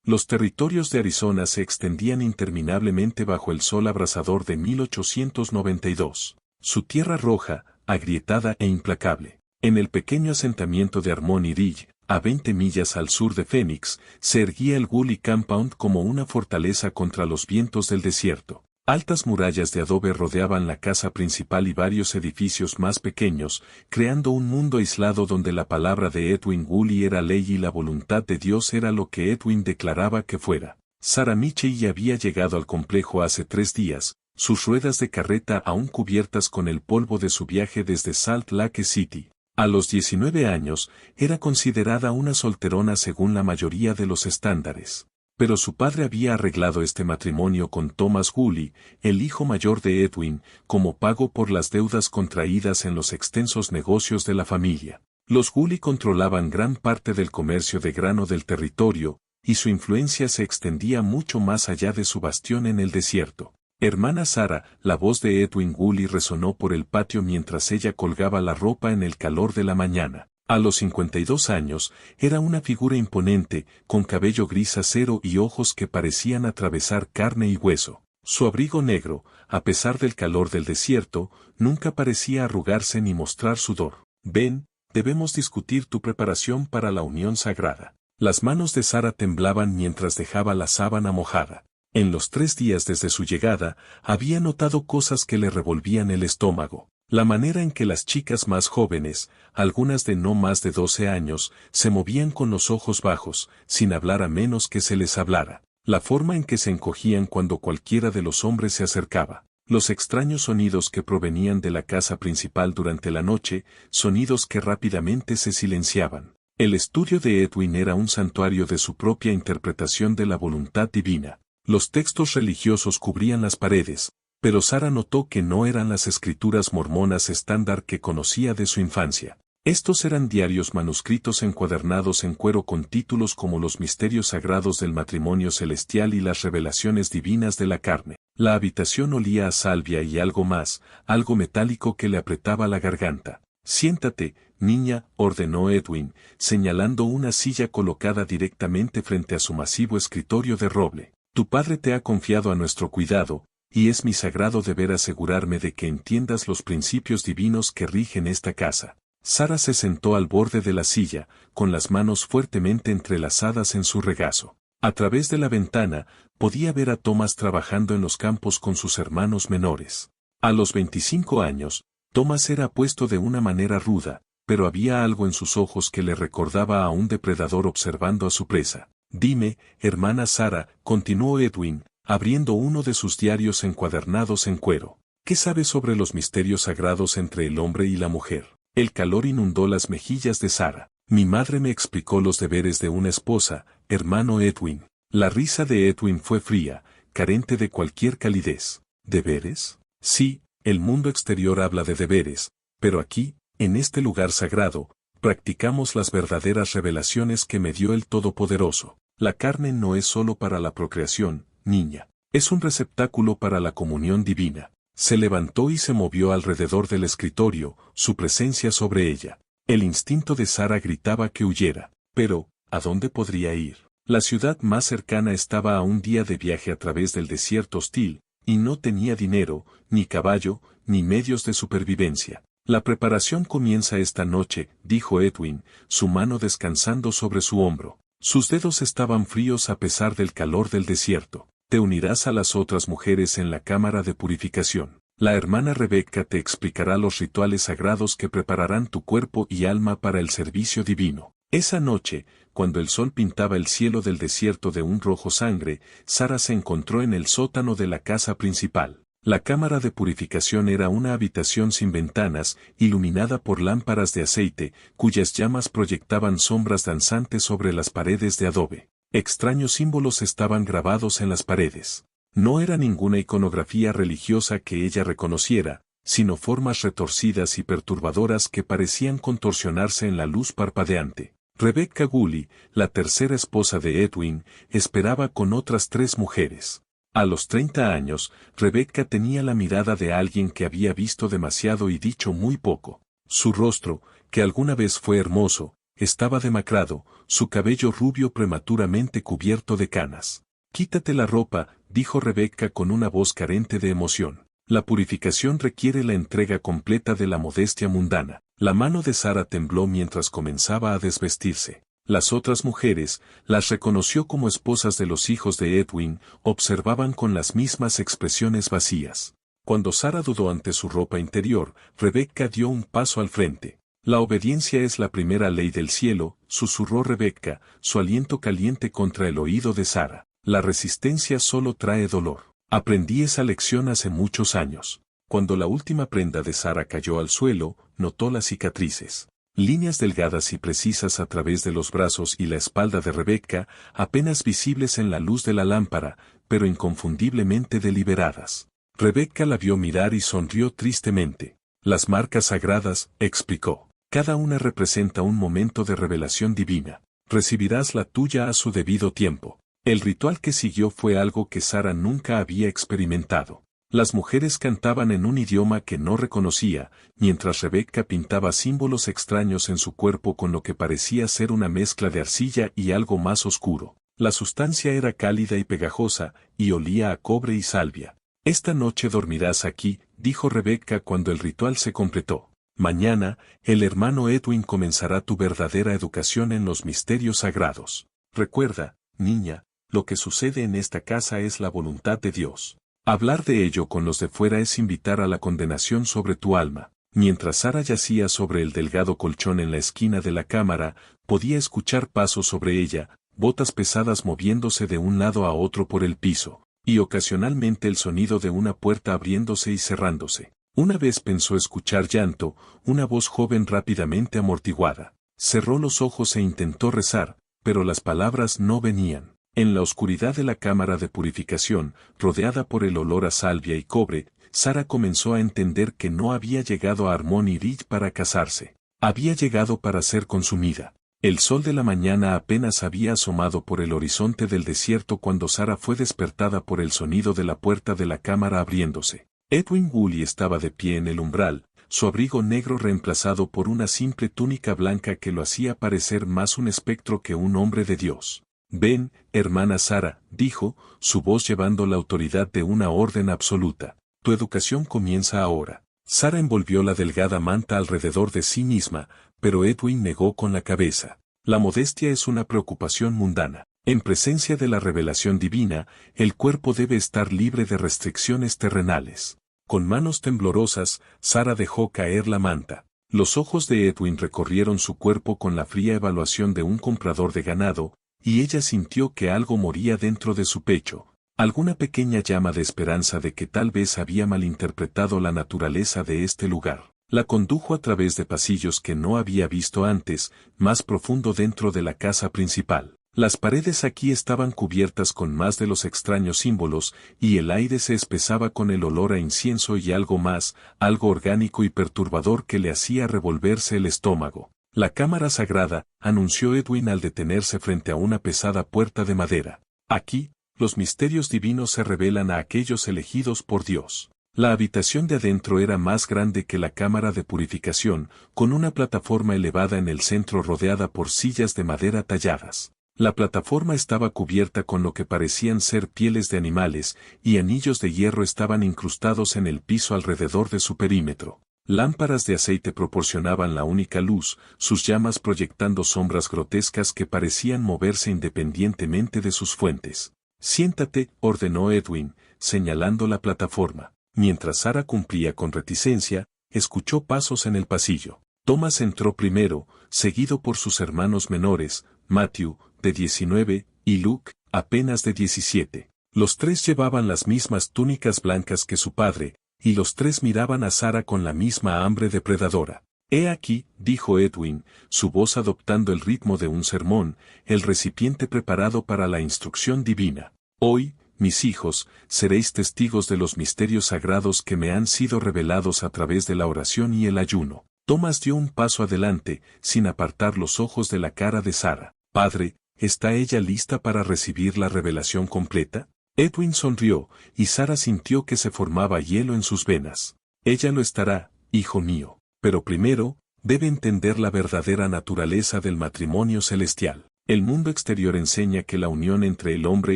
Los territorios de Arizona se extendían interminablemente bajo el sol abrasador de 1892. Su tierra roja, agrietada e implacable. En el pequeño asentamiento de Harmony Ridge, a 20 millas al sur de Phoenix, se erguía el Gully Compound como una fortaleza contra los vientos del desierto. Altas murallas de adobe rodeaban la casa principal y varios edificios más pequeños, creando un mundo aislado donde la palabra de Edwin Gully era ley y la voluntad de Dios era lo que Edwin declaraba que fuera. Sarah Michey había llegado al complejo hace 3 días, sus ruedas de carreta aún cubiertas con el polvo de su viaje desde Salt Lake City. A los 19 años, era considerada una solterona según la mayoría de los estándares. Pero su padre había arreglado este matrimonio con Thomas Gully, el hijo mayor de Edwin, como pago por las deudas contraídas en los extensos negocios de la familia. Los Gully controlaban gran parte del comercio de grano del territorio, y su influencia se extendía mucho más allá de su bastión en el desierto. Hermana Sarah, la voz de Edwin Gully resonó por el patio mientras ella colgaba la ropa en el calor de la mañana. A los 52 años, era una figura imponente, con cabello gris acero y ojos que parecían atravesar carne y hueso. Su abrigo negro, a pesar del calor del desierto, nunca parecía arrugarse ni mostrar sudor. Ven, debemos discutir tu preparación para la unión sagrada. Las manos de Sarah temblaban mientras dejaba la sábana mojada. En los 3 días desde su llegada, había notado cosas que le revolvían el estómago. La manera en que las chicas más jóvenes, algunas de no más de 12 años, se movían con los ojos bajos, sin hablar a menos que se les hablara. La forma en que se encogían cuando cualquiera de los hombres se acercaba. Los extraños sonidos que provenían de la casa principal durante la noche, sonidos que rápidamente se silenciaban. El estudio de Edwin era un santuario de su propia interpretación de la voluntad divina. Los textos religiosos cubrían las paredes, pero Sarah notó que no eran las escrituras mormonas estándar que conocía de su infancia. Estos eran diarios manuscritos encuadernados en cuero con títulos como Los misterios sagrados del matrimonio celestial y las revelaciones divinas de la carne. La habitación olía a salvia y algo más, algo metálico que le apretaba la garganta. Siéntate, niña, ordenó Edwin, señalando una silla colocada directamente frente a su masivo escritorio de roble. Tu padre te ha confiado a nuestro cuidado, y es mi sagrado deber asegurarme de que entiendas los principios divinos que rigen esta casa. Sarah se sentó al borde de la silla, con las manos fuertemente entrelazadas en su regazo. A través de la ventana, podía ver a Thomas trabajando en los campos con sus hermanos menores. A los 25 años, Thomas era apuesto de una manera ruda, pero había algo en sus ojos que le recordaba a un depredador observando a su presa. Dime, hermana Sarah, continuó Edwin, abriendo uno de sus diarios encuadernados en cuero. ¿Qué sabes sobre los misterios sagrados entre el hombre y la mujer? El calor inundó las mejillas de Sarah. Mi madre me explicó los deberes de una esposa, hermano Edwin. La risa de Edwin fue fría, carente de cualquier calidez. ¿Deberes? Sí, el mundo exterior habla de deberes, pero aquí, en este lugar sagrado, practicamos las verdaderas revelaciones que me dio el Todopoderoso. La carne no es solo para la procreación, niña. Es un receptáculo para la comunión divina. Se levantó y se movió alrededor del escritorio, su presencia sobre ella. El instinto de Sarah gritaba que huyera. Pero, ¿a dónde podría ir? La ciudad más cercana estaba a un día de viaje a través del desierto hostil, y no tenía dinero, ni caballo, ni medios de supervivencia. La preparación comienza esta noche, dijo Edwin, su mano descansando sobre su hombro. Sus dedos estaban fríos a pesar del calor del desierto. Te unirás a las otras mujeres en la cámara de purificación. La hermana Rebecca te explicará los rituales sagrados que prepararán tu cuerpo y alma para el servicio divino. Esa noche, cuando el sol pintaba el cielo del desierto de un rojo sangre, Sarah se encontró en el sótano de la casa principal. La cámara de purificación era una habitación sin ventanas, iluminada por lámparas de aceite, cuyas llamas proyectaban sombras danzantes sobre las paredes de adobe. Extraños símbolos estaban grabados en las paredes. No era ninguna iconografía religiosa que ella reconociera, sino formas retorcidas y perturbadoras que parecían contorsionarse en la luz parpadeante. Rebecca Gully, la tercera esposa de Edwin, esperaba con otras 3 mujeres. A los 30 años, Rebecca tenía la mirada de alguien que había visto demasiado y dicho muy poco. Su rostro, que alguna vez fue hermoso, Estaba demacrado, su cabello rubio prematuramente cubierto de canas. Quítate la ropa, dijo Rebeca con una voz carente de emoción. La purificación requiere la entrega completa de la modestia mundana. La mano de Sara tembló mientras comenzaba a desvestirse. Las otras mujeres, las reconoció como esposas de los hijos de Edwin, observaban con las mismas expresiones vacías. Cuando Sara dudó ante su ropa interior, Rebeca dio un paso al frente. La obediencia es la primera ley del cielo, susurró Rebeca, su aliento caliente contra el oído de Sara. La resistencia solo trae dolor. Aprendí esa lección hace muchos años. Cuando la última prenda de Sara cayó al suelo, notó las cicatrices. Líneas delgadas y precisas a través de los brazos y la espalda de Rebeca, apenas visibles en la luz de la lámpara, pero inconfundiblemente deliberadas. Rebeca la vio mirar y sonrió tristemente. Las marcas sagradas, explicó. Cada una representa un momento de revelación divina. Recibirás la tuya a su debido tiempo. El ritual que siguió fue algo que Sara nunca había experimentado. Las mujeres cantaban en un idioma que no reconocía, mientras Rebeca pintaba símbolos extraños en su cuerpo con lo que parecía ser una mezcla de arcilla y algo más oscuro. La sustancia era cálida y pegajosa, y olía a cobre y salvia. Esta noche dormirás aquí, dijo Rebeca cuando el ritual se completó. Mañana, el hermano Edwin comenzará tu verdadera educación en los misterios sagrados. Recuerda, niña, lo que sucede en esta casa es la voluntad de Dios. Hablar de ello con los de fuera es invitar a la condenación sobre tu alma. Mientras Sara yacía sobre el delgado colchón en la esquina de la cámara, podía escuchar pasos sobre ella, botas pesadas moviéndose de un lado a otro por el piso, y ocasionalmente el sonido de una puerta abriéndose y cerrándose. Una vez pensó escuchar llanto, una voz joven rápidamente amortiguada. Cerró los ojos e intentó rezar, pero las palabras no venían. En la oscuridad de la cámara de purificación, rodeada por el olor a salvia y cobre, Sara comenzó a entender que no había llegado a Harmony Ridge para casarse. Había llegado para ser consumida. El sol de la mañana apenas había asomado por el horizonte del desierto cuando Sara fue despertada por el sonido de la puerta de la cámara abriéndose. Edwin Woolley estaba de pie en el umbral, su abrigo negro reemplazado por una simple túnica blanca que lo hacía parecer más un espectro que un hombre de Dios. Ven, hermana Sara, dijo, su voz llevando la autoridad de una orden absoluta. Tu educación comienza ahora. Sara envolvió la delgada manta alrededor de sí misma, pero Edwin negó con la cabeza. La modestia es una preocupación mundana. En presencia de la revelación divina, el cuerpo debe estar libre de restricciones terrenales. Con manos temblorosas, Sara dejó caer la manta. Los ojos de Edwin recorrieron su cuerpo con la fría evaluación de un comprador de ganado, y ella sintió que algo moría dentro de su pecho, alguna pequeña llama de esperanza de que tal vez había malinterpretado la naturaleza de este lugar. La condujo a través de pasillos que no había visto antes, más profundo dentro de la casa principal. Las paredes aquí estaban cubiertas con más de los extraños símbolos, y el aire se espesaba con el olor a incienso y algo más, algo orgánico y perturbador que le hacía revolverse el estómago. La cámara sagrada, anunció Edwin al detenerse frente a una pesada puerta de madera. Aquí, los misterios divinos se revelan a aquellos elegidos por Dios. La habitación de adentro era más grande que la cámara de purificación, con una plataforma elevada en el centro rodeada por sillas de madera talladas. La plataforma estaba cubierta con lo que parecían ser pieles de animales, y anillos de hierro estaban incrustados en el piso alrededor de su perímetro. Lámparas de aceite proporcionaban la única luz, sus llamas proyectando sombras grotescas que parecían moverse independientemente de sus fuentes. Siéntate, ordenó Edwin, señalando la plataforma. Mientras Sara cumplía con reticencia, escuchó pasos en el pasillo. Thomas entró primero, seguido por sus hermanos menores, Matthew, de 19, y Luke, apenas de 17. Los tres llevaban las mismas túnicas blancas que su padre, y los tres miraban a Sara con la misma hambre depredadora. He aquí, dijo Edwin, su voz adoptando el ritmo de un sermón, el recipiente preparado para la instrucción divina. Hoy, mis hijos, seréis testigos de los misterios sagrados que me han sido revelados a través de la oración y el ayuno. Thomas dio un paso adelante, sin apartar los ojos de la cara de Sara. Padre, ¿está ella lista para recibir la revelación completa? Edwin sonrió, y Sara sintió que se formaba hielo en sus venas. Ella lo estará, hijo mío. Pero primero, debe entender la verdadera naturaleza del matrimonio celestial. El mundo exterior enseña que la unión entre el hombre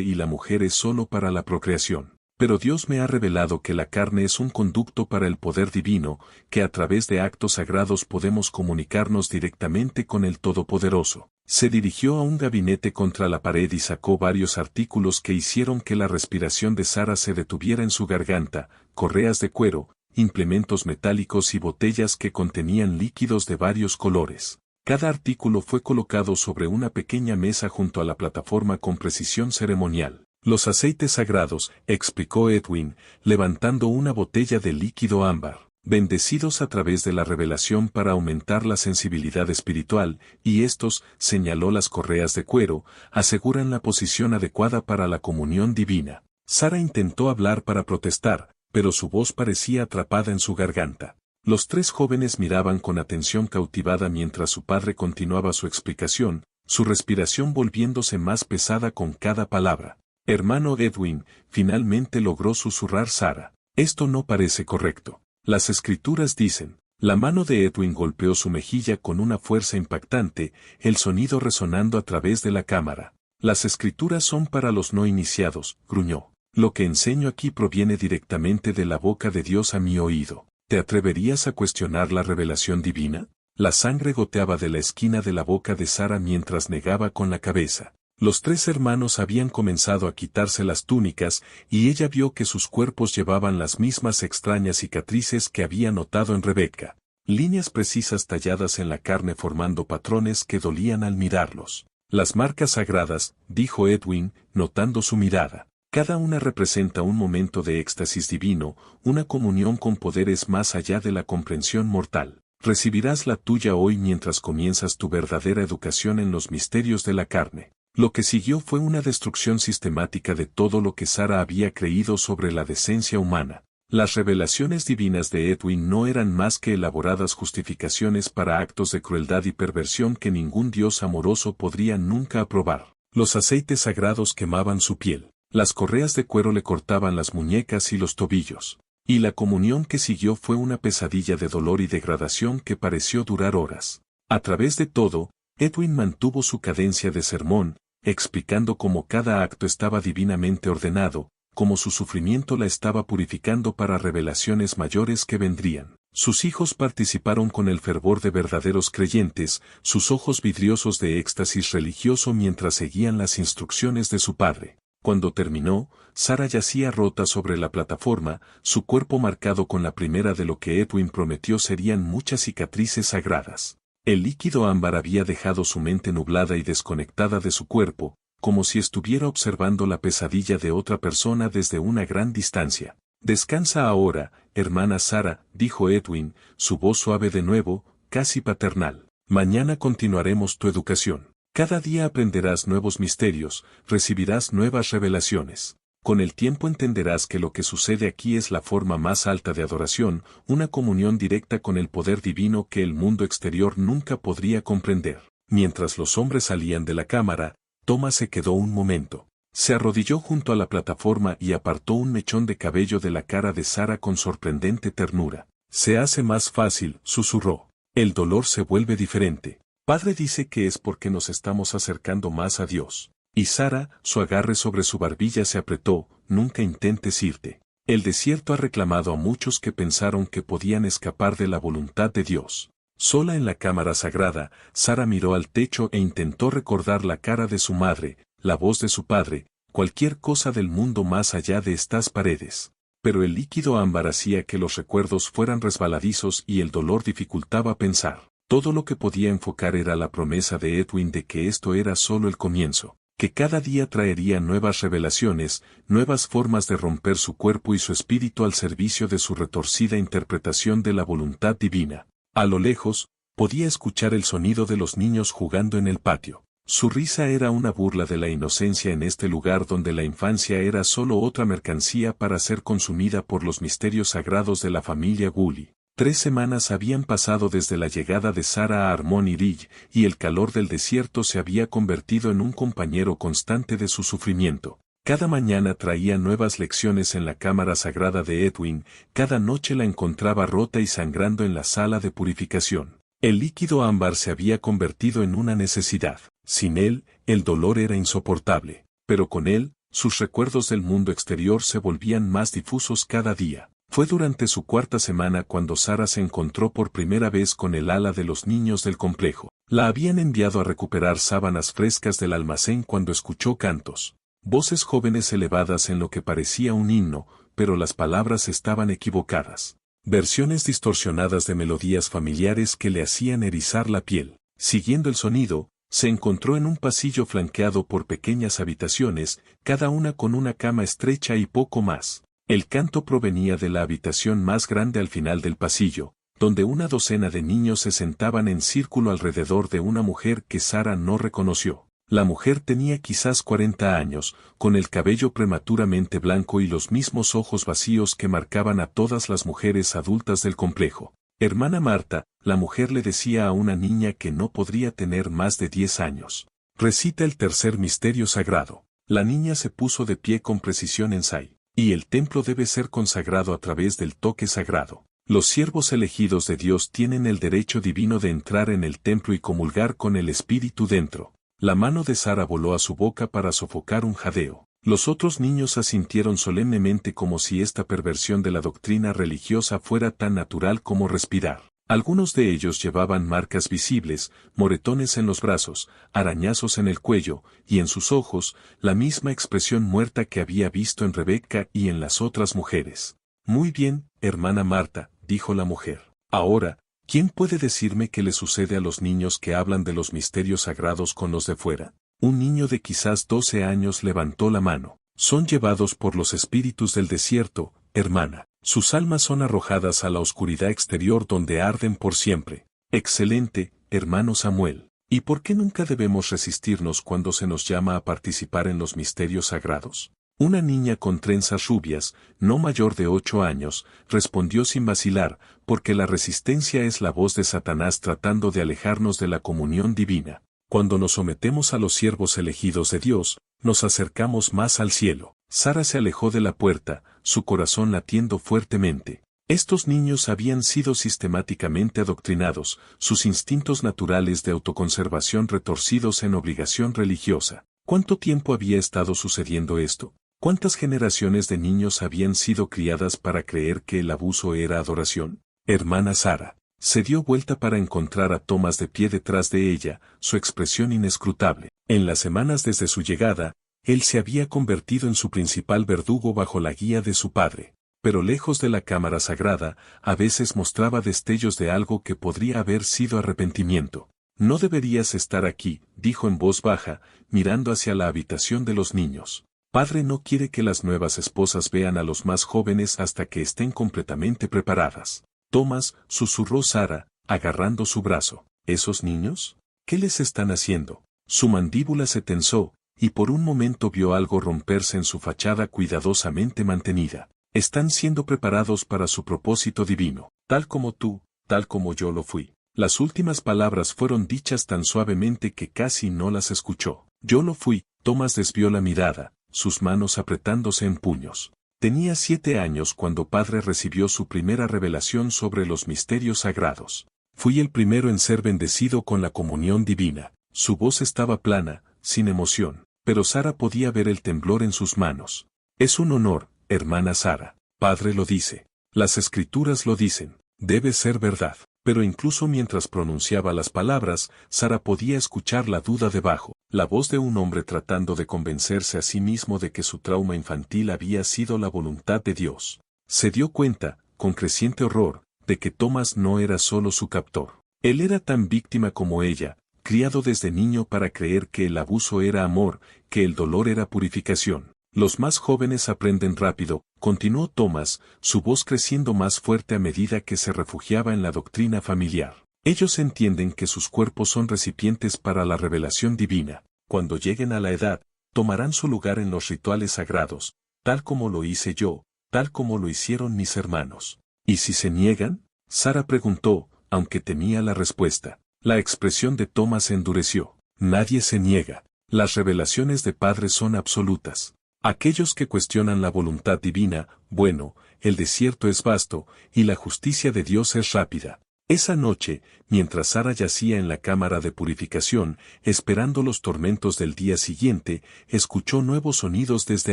y la mujer es solo para la procreación. Pero Dios me ha revelado que la carne es un conducto para el poder divino, que a través de actos sagrados podemos comunicarnos directamente con el Todopoderoso. Se dirigió a un gabinete contra la pared y sacó varios artículos que hicieron que la respiración de Sara se detuviera en su garganta, correas de cuero, implementos metálicos y botellas que contenían líquidos de varios colores. Cada artículo fue colocado sobre una pequeña mesa junto a la plataforma con precisión ceremonial. Los aceites sagrados, explicó Edwin, levantando una botella de líquido ámbar, bendecidos a través de la revelación para aumentar la sensibilidad espiritual, y estos, señaló las correas de cuero, aseguran la posición adecuada para la comunión divina. Sara intentó hablar para protestar, pero su voz parecía atrapada en su garganta. Los tres jóvenes miraban con atención cautivada mientras su padre continuaba su explicación, su respiración volviéndose más pesada con cada palabra. Hermano Edwin, finalmente logró susurrar Sara. Esto no parece correcto. Las escrituras dicen. La mano de Edwin golpeó su mejilla con una fuerza impactante, el sonido resonando a través de la cámara. Las escrituras son para los no iniciados, gruñó. Lo que enseño aquí proviene directamente de la boca de Dios a mi oído. ¿Te atreverías a cuestionar la revelación divina? La sangre goteaba de la esquina de la boca de Sara mientras negaba con la cabeza. Los tres hermanos habían comenzado a quitarse las túnicas, y ella vio que sus cuerpos llevaban las mismas extrañas cicatrices que había notado en Rebeca. Líneas precisas talladas en la carne formando patrones que dolían al mirarlos. Las marcas sagradas, dijo Edwin, notando su mirada. Cada una representa un momento de éxtasis divino, una comunión con poderes más allá de la comprensión mortal. Recibirás la tuya hoy mientras comienzas tu verdadera educación en los misterios de la carne. Lo que siguió fue una destrucción sistemática de todo lo que Sara había creído sobre la decencia humana. Las revelaciones divinas de Edwin no eran más que elaboradas justificaciones para actos de crueldad y perversión que ningún Dios amoroso podría nunca aprobar. Los aceites sagrados quemaban su piel. Las correas de cuero le cortaban las muñecas y los tobillos. Y la comunión que siguió fue una pesadilla de dolor y degradación que pareció durar horas. A través de todo, Edwin mantuvo su cadencia de sermón, explicando cómo cada acto estaba divinamente ordenado, cómo su sufrimiento la estaba purificando para revelaciones mayores que vendrían. Sus hijos participaron con el fervor de verdaderos creyentes, sus ojos vidriosos de éxtasis religioso mientras seguían las instrucciones de su padre. Cuando terminó, Sara yacía rota sobre la plataforma, su cuerpo marcado con la primera de lo que Edwin prometió serían muchas cicatrices sagradas. El líquido ámbar había dejado su mente nublada y desconectada de su cuerpo, como si estuviera observando la pesadilla de otra persona desde una gran distancia. Descansa ahora, hermana Sara, dijo Edwin, su voz suave de nuevo, casi paternal. Mañana continuaremos tu educación. Cada día aprenderás nuevos misterios, recibirás nuevas revelaciones. Con el tiempo entenderás que lo que sucede aquí es la forma más alta de adoración, una comunión directa con el poder divino que el mundo exterior nunca podría comprender. Mientras los hombres salían de la cámara, Thomas se quedó un momento. Se arrodilló junto a la plataforma y apartó un mechón de cabello de la cara de Sara con sorprendente ternura. Se hace más fácil, susurró. El dolor se vuelve diferente. Padre dice que es porque nos estamos acercando más a Dios. Y Sara, su agarre sobre su barbilla se apretó, nunca intentes irte. El desierto ha reclamado a muchos que pensaron que podían escapar de la voluntad de Dios. Sola en la cámara sagrada, Sara miró al techo e intentó recordar la cara de su madre, la voz de su padre, cualquier cosa del mundo más allá de estas paredes. Pero el líquido ámbar hacía que los recuerdos fueran resbaladizos y el dolor dificultaba pensar. Todo lo que podía enfocar era la promesa de Edwin de que esto era solo el comienzo, que cada día traería nuevas revelaciones, nuevas formas de romper su cuerpo y su espíritu al servicio de su retorcida interpretación de la voluntad divina. A lo lejos, podía escuchar el sonido de los niños jugando en el patio. Su risa era una burla de la inocencia en este lugar donde la infancia era solo otra mercancía para ser consumida por los misterios sagrados de la familia Gully. 3 semanas habían pasado desde la llegada de Sara a Harmony Ridge, y el calor del desierto se había convertido en un compañero constante de su sufrimiento. Cada mañana traía nuevas lecciones en la cámara sagrada de Edwin, cada noche la encontraba rota y sangrando en la sala de purificación. El líquido ámbar se había convertido en una necesidad. Sin él, el dolor era insoportable, pero con él, sus recuerdos del mundo exterior se volvían más difusos cada día. Fue durante su cuarta semana cuando Sara se encontró por primera vez con el ala de los niños del complejo. La habían enviado a recuperar sábanas frescas del almacén cuando escuchó cantos. Voces jóvenes elevadas en lo que parecía un himno, pero las palabras estaban equivocadas. Versiones distorsionadas de melodías familiares que le hacían erizar la piel. Siguiendo el sonido, se encontró en un pasillo flanqueado por pequeñas habitaciones, cada una con una cama estrecha y poco más. El canto provenía de la habitación más grande al final del pasillo, donde una docena de niños se sentaban en círculo alrededor de una mujer que Sara no reconoció. La mujer tenía quizás 40 años, con el cabello prematuramente blanco y los mismos ojos vacíos que marcaban a todas las mujeres adultas del complejo. Hermana Marta, la mujer le decía a una niña que no podría tener más de 10 años. Recita el tercer misterio sagrado. La niña se puso de pie con precisión en Sai. Y el templo debe ser consagrado a través del toque sagrado. Los siervos elegidos de Dios tienen el derecho divino de entrar en el templo y comulgar con el Espíritu dentro. La mano de Sara voló a su boca para sofocar un jadeo. Los otros niños asintieron solemnemente como si esta perversión de la doctrina religiosa fuera tan natural como respirar. Algunos de ellos llevaban marcas visibles, moretones en los brazos, arañazos en el cuello, y en sus ojos, la misma expresión muerta que había visto en Rebeca y en las otras mujeres. Muy bien, hermana Marta, dijo la mujer. Ahora, ¿quién puede decirme qué le sucede a los niños que hablan de los misterios sagrados con los de fuera? Un niño de quizás 12 años levantó la mano. Son llevados por los espíritus del desierto, hermana. Sus almas son arrojadas a la oscuridad exterior donde arden por siempre. Excelente, hermano Samuel. ¿Y por qué nunca debemos resistirnos cuando se nos llama a participar en los misterios sagrados? Una niña con trenzas rubias, no mayor de 8 años, respondió sin vacilar, porque la resistencia es la voz de Satanás tratando de alejarnos de la comunión divina. Cuando nos sometemos a los siervos elegidos de Dios, nos acercamos más al cielo. Sara se alejó de la puerta, su corazón latiendo fuertemente. Estos niños habían sido sistemáticamente adoctrinados, sus instintos naturales de autoconservación retorcidos en obligación religiosa. ¿Cuánto tiempo había estado sucediendo esto? ¿Cuántas generaciones de niños habían sido criadas para creer que el abuso era adoración? Hermana Sara se dio vuelta para encontrar a Thomas de pie detrás de ella, su expresión inescrutable. En las semanas desde su llegada, él se había convertido en su principal verdugo bajo la guía de su padre. Pero lejos de la cámara sagrada, a veces mostraba destellos de algo que podría haber sido arrepentimiento. No deberías estar aquí, dijo en voz baja, mirando hacia la habitación de los niños. Padre no quiere que las nuevas esposas vean a los más jóvenes hasta que estén completamente preparadas. Tomás, susurró Sara, agarrando su brazo. ¿Esos niños? ¿Qué les están haciendo? Su mandíbula se tensó, y por un momento vio algo romperse en su fachada cuidadosamente mantenida. Están siendo preparados para su propósito divino, tal como tú, tal como yo lo fui. Las últimas palabras fueron dichas tan suavemente que casi no las escuchó. Yo lo fui. Tomás desvió la mirada, sus manos apretándose en puños. Tenía 7 años cuando padre recibió su primera revelación sobre los misterios sagrados. Fui el primero en ser bendecido con la comunión divina. Su voz estaba plana, sin emoción, pero Sara podía ver el temblor en sus manos. Es un honor, hermana Sara. Padre lo dice. Las escrituras lo dicen. Debe ser verdad. Pero incluso mientras pronunciaba las palabras, Sara podía escuchar la duda debajo, la voz de un hombre tratando de convencerse a sí mismo de que su trauma infantil había sido la voluntad de Dios. Se dio cuenta, con creciente horror, de que Tomás no era solo su captor. Él era tan víctima como ella, criado desde niño para creer que el abuso era amor, que el dolor era purificación. Los más jóvenes aprenden rápido, continuó Tomás, su voz creciendo más fuerte a medida que se refugiaba en la doctrina familiar. Ellos entienden que sus cuerpos son recipientes para la revelación divina. Cuando lleguen a la edad, tomarán su lugar en los rituales sagrados, tal como lo hice yo, tal como lo hicieron mis hermanos. ¿Y si se niegan? Sara preguntó, aunque temía la respuesta. La expresión de Tomás se endureció. Nadie se niega. Las revelaciones de Padre son absolutas. Aquellos que cuestionan la voluntad divina, bueno, el desierto es vasto, y la justicia de Dios es rápida. Esa noche, mientras Sara yacía en la cámara de purificación, esperando los tormentos del día siguiente, escuchó nuevos sonidos desde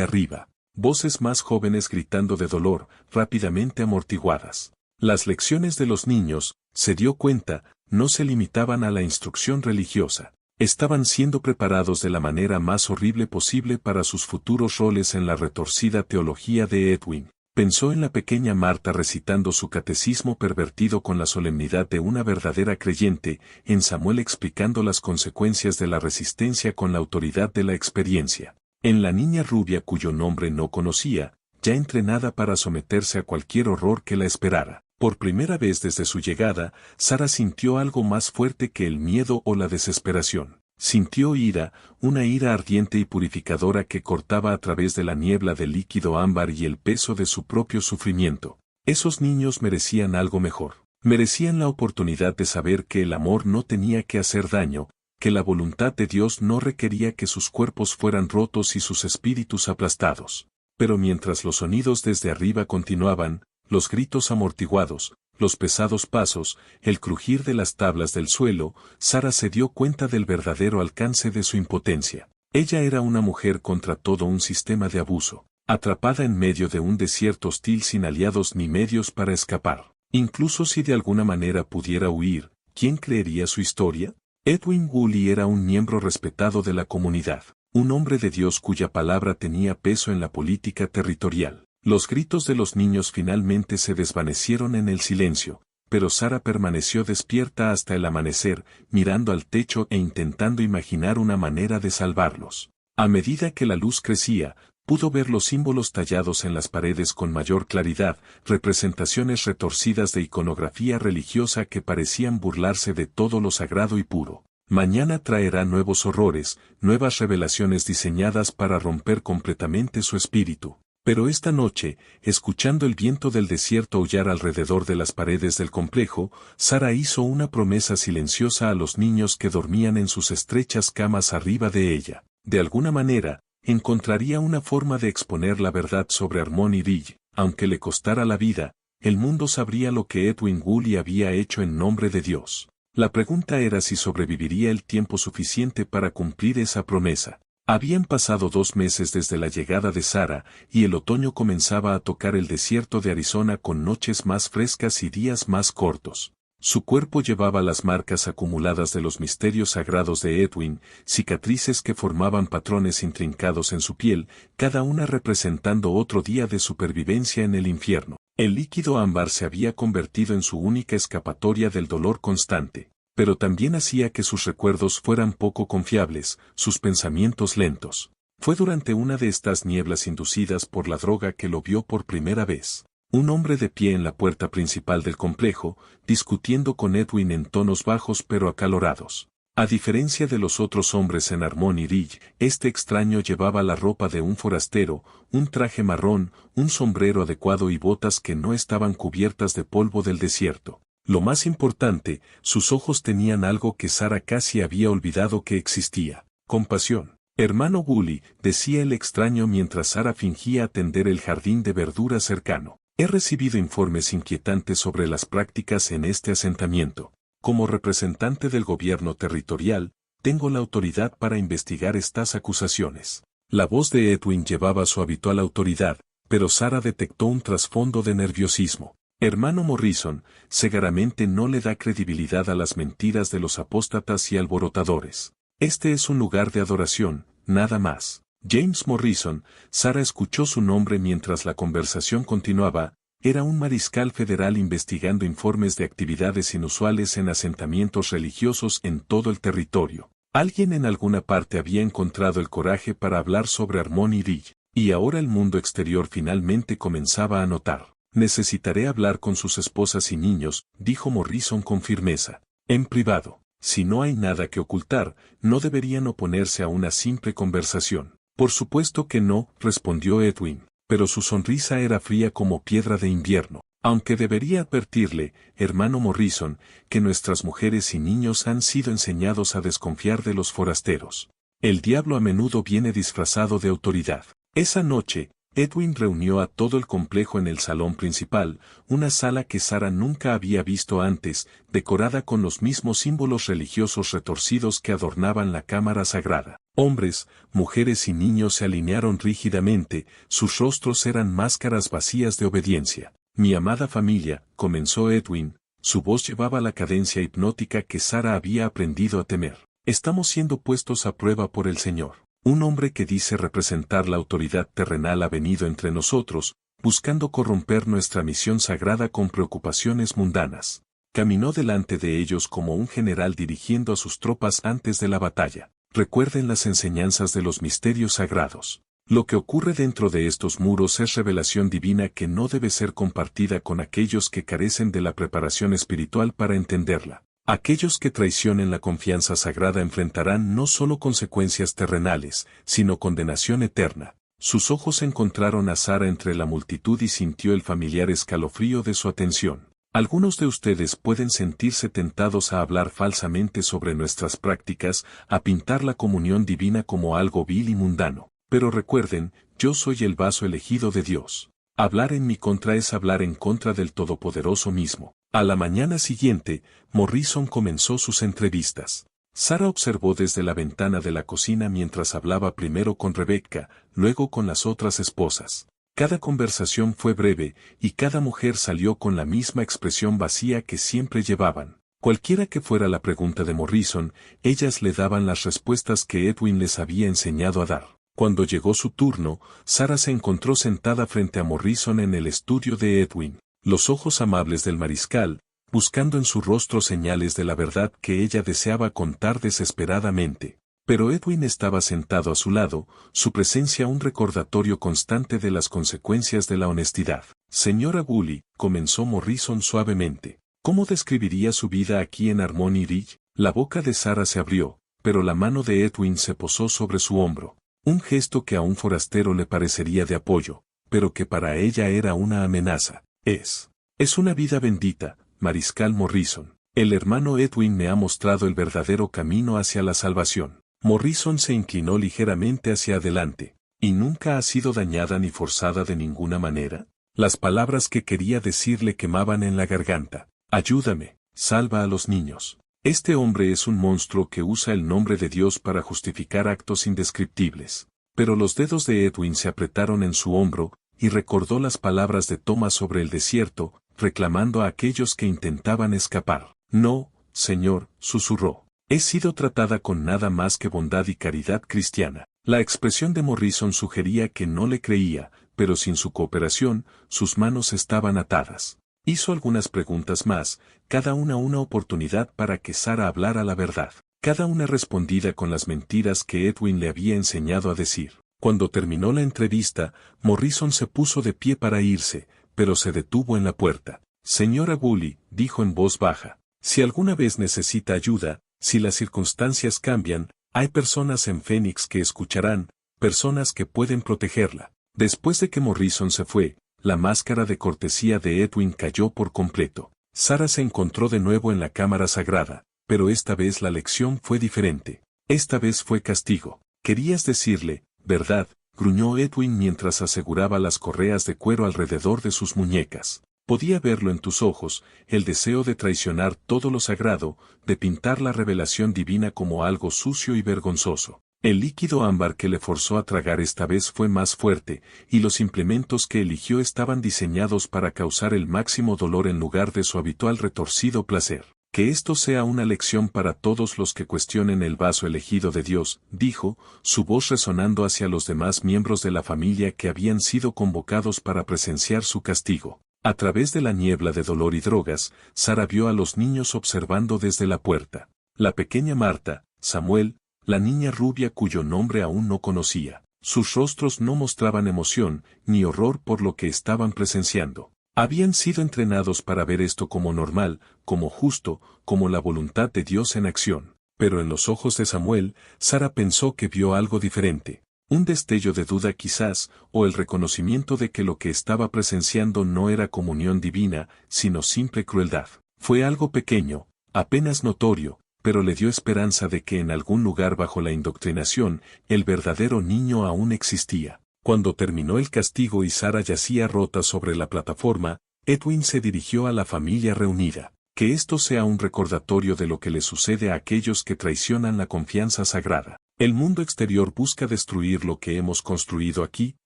arriba, voces más jóvenes gritando de dolor, rápidamente amortiguadas. Las lecciones de los niños, se dio cuenta, no se limitaban a la instrucción religiosa. Estaban siendo preparados de la manera más horrible posible para sus futuros roles en la retorcida teología de Edwin. Pensó en la pequeña Marta recitando su catecismo pervertido con la solemnidad de una verdadera creyente, en Samuel explicando las consecuencias de la resistencia con la autoridad de la experiencia, en la niña rubia cuyo nombre no conocía, ya entrenada para someterse a cualquier horror que la esperara. Por primera vez desde su llegada, Sara sintió algo más fuerte que el miedo o la desesperación. Sintió ira, una ira ardiente y purificadora que cortaba a través de la niebla del líquido ámbar y el peso de su propio sufrimiento. Esos niños merecían algo mejor. Merecían la oportunidad de saber que el amor no tenía que hacer daño, que la voluntad de Dios no requería que sus cuerpos fueran rotos y sus espíritus aplastados. Pero mientras los sonidos desde arriba continuaban, los gritos amortiguados, los pesados pasos, el crujir de las tablas del suelo, Sara se dio cuenta del verdadero alcance de su impotencia. Ella era una mujer contra todo un sistema de abuso, atrapada en medio de un desierto hostil sin aliados ni medios para escapar. Incluso si de alguna manera pudiera huir, ¿quién creería su historia? Edwin Woolley era un miembro respetado de la comunidad, un hombre de Dios cuya palabra tenía peso en la política territorial. Los gritos de los niños finalmente se desvanecieron en el silencio, pero Sara permaneció despierta hasta el amanecer, mirando al techo e intentando imaginar una manera de salvarlos. A medida que la luz crecía, pudo ver los símbolos tallados en las paredes con mayor claridad, representaciones retorcidas de iconografía religiosa que parecían burlarse de todo lo sagrado y puro. Mañana traerá nuevos horrores, nuevas revelaciones diseñadas para romper completamente su espíritu. Pero esta noche, escuchando el viento del desierto aullar alrededor de las paredes del complejo, Sara hizo una promesa silenciosa a los niños que dormían en sus estrechas camas arriba de ella. De alguna manera, encontraría una forma de exponer la verdad sobre Harmony Ridge, aunque le costara la vida, el mundo sabría lo que Edwin Woolley había hecho en nombre de Dios. La pregunta era si sobreviviría el tiempo suficiente para cumplir esa promesa. Habían pasado 2 meses desde la llegada de Sara, y el otoño comenzaba a tocar el desierto de Arizona con noches más frescas y días más cortos. Su cuerpo llevaba las marcas acumuladas de los misterios sagrados de Edwin, cicatrices que formaban patrones intrincados en su piel, cada una representando otro día de supervivencia en el infierno. El líquido ámbar se había convertido en su única escapatoria del dolor constante, pero también hacía que sus recuerdos fueran poco confiables, sus pensamientos lentos. Fue durante una de estas nieblas inducidas por la droga que lo vio por primera vez. Un hombre de pie en la puerta principal del complejo, discutiendo con Edwin en tonos bajos pero acalorados. A diferencia de los otros hombres en Harmony Ridge, este extraño llevaba la ropa de un forastero, un traje marrón, un sombrero adecuado y botas que no estaban cubiertas de polvo del desierto. Lo más importante, sus ojos tenían algo que Sara casi había olvidado que existía: compasión. Hermano Woolley, decía el extraño mientras Sara fingía atender el jardín de verduras cercano. He recibido informes inquietantes sobre las prácticas en este asentamiento. Como representante del gobierno territorial, tengo la autoridad para investigar estas acusaciones. La voz de Edwin llevaba su habitual autoridad, pero Sara detectó un trasfondo de nerviosismo. Hermano Morrison, segaramente no le da credibilidad a las mentiras de los apóstatas y alborotadores. Este es un lugar de adoración, nada más. James Morrison, Sara escuchó su nombre mientras la conversación continuaba, era un mariscal federal investigando informes de actividades inusuales en asentamientos religiosos en todo el territorio. Alguien en alguna parte había encontrado el coraje para hablar sobre Harmony Ridge, y ahora el mundo exterior finalmente comenzaba a notar. Necesitaré hablar con sus esposas y niños, dijo Morrison con firmeza. En privado. Si no hay nada que ocultar, no deberían oponerse a una simple conversación. Por supuesto que no, respondió Edwin, pero su sonrisa era fría como piedra de invierno. Aunque debería advertirle, hermano Morrison, que nuestras mujeres y niños han sido enseñados a desconfiar de los forasteros. El diablo a menudo viene disfrazado de autoridad. Esa noche, Edwin reunió a todo el complejo en el salón principal, una sala que Sara nunca había visto antes, decorada con los mismos símbolos religiosos retorcidos que adornaban la cámara sagrada. Hombres, mujeres y niños se alinearon rígidamente, sus rostros eran máscaras vacías de obediencia. Mi amada familia, comenzó Edwin, su voz llevaba la cadencia hipnótica que Sara había aprendido a temer. Estamos siendo puestos a prueba por el Señor. Un hombre que dice representar la autoridad terrenal ha venido entre nosotros, buscando corromper nuestra misión sagrada con preocupaciones mundanas. Caminó delante de ellos como un general dirigiendo a sus tropas antes de la batalla. Recuerden las enseñanzas de los misterios sagrados. Lo que ocurre dentro de estos muros es revelación divina que no debe ser compartida con aquellos que carecen de la preparación espiritual para entenderla. Aquellos que traicionen la confianza sagrada enfrentarán no solo consecuencias terrenales, sino condenación eterna. Sus ojos encontraron a Sara entre la multitud y sintió el familiar escalofrío de su atención. Algunos de ustedes pueden sentirse tentados a hablar falsamente sobre nuestras prácticas, a pintar la comunión divina como algo vil y mundano. Pero recuerden, yo soy el vaso elegido de Dios. Hablar en mi contra es hablar en contra del Todopoderoso mismo. A la mañana siguiente, Morrison comenzó sus entrevistas. Sara observó desde la ventana de la cocina mientras hablaba primero con Rebecca, luego con las otras esposas. Cada conversación fue breve, y cada mujer salió con la misma expresión vacía que siempre llevaban. Cualquiera que fuera la pregunta de Morrison, ellas le daban las respuestas que Edwin les había enseñado a dar. Cuando llegó su turno, Sara se encontró sentada frente a Morrison en el estudio de Edwin. Los ojos amables del mariscal, buscando en su rostro señales de la verdad que ella deseaba contar desesperadamente. Pero Edwin estaba sentado a su lado, su presencia un recordatorio constante de las consecuencias de la honestidad. Señora Woolley, comenzó Morrison suavemente. ¿Cómo describiría su vida aquí en Harmony Ridge? La boca de Sara se abrió, pero la mano de Edwin se posó sobre su hombro. Un gesto que a un forastero le parecería de apoyo, pero que para ella era una amenaza. Es una vida bendita, Mariscal Morrison. El hermano Edwin me ha mostrado el verdadero camino hacia la salvación. Morrison se inclinó ligeramente hacia adelante. ¿Y nunca ha sido dañada ni forzada de ninguna manera? Las palabras que quería decirle quemaban en la garganta. Ayúdame, salva a los niños. Este hombre es un monstruo que usa el nombre de Dios para justificar actos indescriptibles. Pero los dedos de Edwin se apretaron en su hombro, y recordó las palabras de Thomas sobre el desierto, reclamando a aquellos que intentaban escapar. No, Señor, susurró. He sido tratada con nada más que bondad y caridad cristiana. La expresión de Morrison sugería que no le creía, pero sin su cooperación, sus manos estaban atadas. Hizo algunas preguntas más, cada una oportunidad para que Sara hablara la verdad, cada una respondida con las mentiras que Edwin le había enseñado a decir. Cuando terminó la entrevista, Morrison se puso de pie para irse, pero se detuvo en la puerta. Señora Woolley, dijo en voz baja, si alguna vez necesita ayuda, si las circunstancias cambian, hay personas en Phoenix que escucharán, personas que pueden protegerla. Después de que Morrison se fue, la máscara de cortesía de Edwin cayó por completo. Sara se encontró de nuevo en la cámara sagrada, pero esta vez la lección fue diferente. Esta vez fue castigo. Querías decirle, ¿verdad?, gruñó Edwin mientras aseguraba las correas de cuero alrededor de sus muñecas. Podía verlo en tus ojos, el deseo de traicionar todo lo sagrado, de pintar la revelación divina como algo sucio y vergonzoso. El líquido ámbar que le forzó a tragar esta vez fue más fuerte, y los implementos que eligió estaban diseñados para causar el máximo dolor en lugar de su habitual retorcido placer. Que esto sea una lección para todos los que cuestionen el vaso elegido de Dios, dijo, su voz resonando hacia los demás miembros de la familia que habían sido convocados para presenciar su castigo. A través de la niebla de dolor y drogas, Sara vio a los niños observando desde la puerta. La pequeña Marta, Samuel, la niña rubia cuyo nombre aún no conocía. Sus rostros no mostraban emoción, ni horror por lo que estaban presenciando. Habían sido entrenados para ver esto como normal, como justo, como la voluntad de Dios en acción. Pero en los ojos de Samuel, Sara pensó que vio algo diferente. Un destello de duda quizás, o el reconocimiento de que lo que estaba presenciando no era comunión divina, sino simple crueldad. Fue algo pequeño, apenas notorio, pero le dio esperanza de que en algún lugar bajo la indoctrinación, el verdadero niño aún existía. Cuando terminó el castigo y Sara yacía rota sobre la plataforma, Edwin se dirigió a la familia reunida. Que esto sea un recordatorio de lo que le sucede a aquellos que traicionan la confianza sagrada. El mundo exterior busca destruir lo que hemos construido aquí,